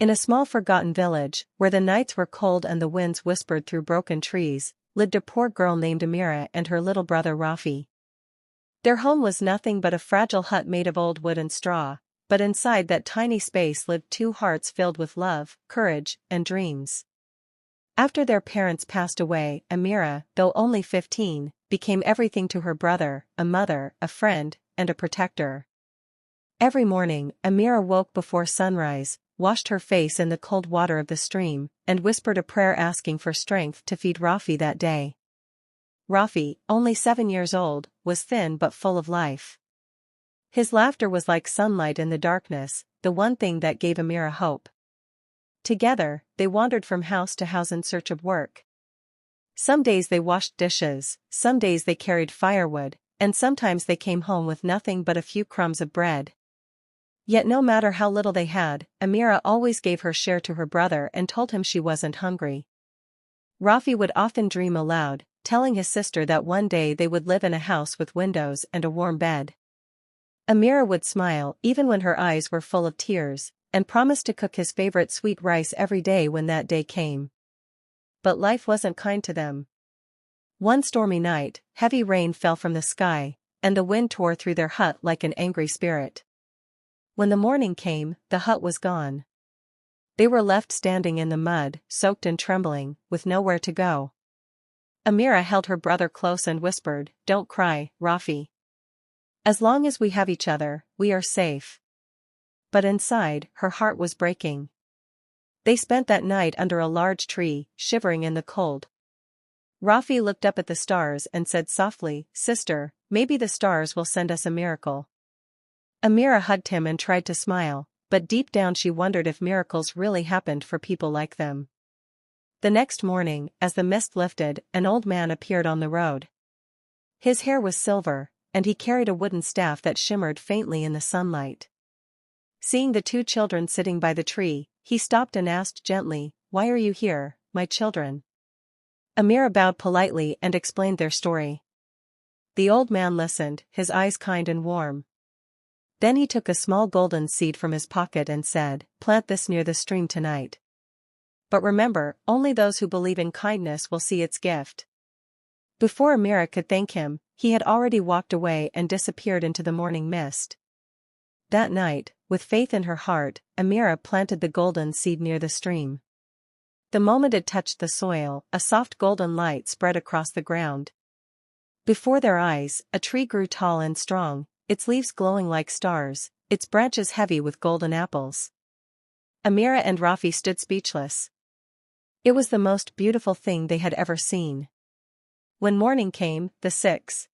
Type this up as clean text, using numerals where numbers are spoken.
In a small forgotten village, where the nights were cold and the winds whispered through broken trees, lived a poor girl named Amira and her little brother Rafi. Their home was nothing but a fragile hut made of old wood and straw, but inside that tiny space lived two hearts filled with love, courage, and dreams. After their parents passed away, Amira, though only 15, became everything to her brother, a mother, a friend, and a protector. Every morning, Amira woke before sunrise, washed her face in the cold water of the stream, and whispered a prayer asking for strength to feed Rafi that day. Rafi, only 7 years old, was thin but full of life. His laughter was like sunlight in the darkness, the one thing that gave Amira hope. Together, they wandered from house to house in search of work. Some days they washed dishes, some days they carried firewood, and sometimes they came home with nothing but a few crumbs of bread. Yet no matter how little they had, Amira always gave her share to her brother and told him she wasn't hungry. Rafi would often dream aloud, telling his sister that one day they would live in a house with windows and a warm bed. Amira would smile even when her eyes were full of tears, and promised to cook his favorite sweet rice every day when that day came. But life wasn't kind to them. One stormy night, heavy rain fell from the sky, and the wind tore through their hut like an angry spirit. When the morning came, the hut was gone. They were left standing in the mud, soaked and trembling, with nowhere to go. Amira held her brother close and whispered, "Don't cry, Rafi. As long as we have each other, we are safe." But inside, her heart was breaking. They spent that night under a large tree, shivering in the cold. Rafi looked up at the stars and said softly, "Sister, maybe the stars will send us a miracle." Amira hugged him and tried to smile, but deep down she wondered if miracles really happened for people like them. The next morning, as the mist lifted, an old man appeared on the road. His hair was silver, and he carried a wooden staff that shimmered faintly in the sunlight. Seeing the two children sitting by the tree, he stopped and asked gently, "Why are you here, my children?" Amira bowed politely and explained their story. The old man listened, his eyes kind and warm. Then he took a small golden seed from his pocket and said, "Plant this near the stream tonight. But remember, only those who believe in kindness will see its gift." Before Amira could thank him, he had already walked away and disappeared into the morning mist. That night, with faith in her heart, Amira planted the golden seed near the stream. The moment it touched the soil, a soft golden light spread across the ground. Before their eyes, a tree grew tall and strong, its leaves glowing like stars, its branches heavy with golden apples. Amira and Rafi stood speechless. It was the most beautiful thing they had ever seen. When morning came, the 6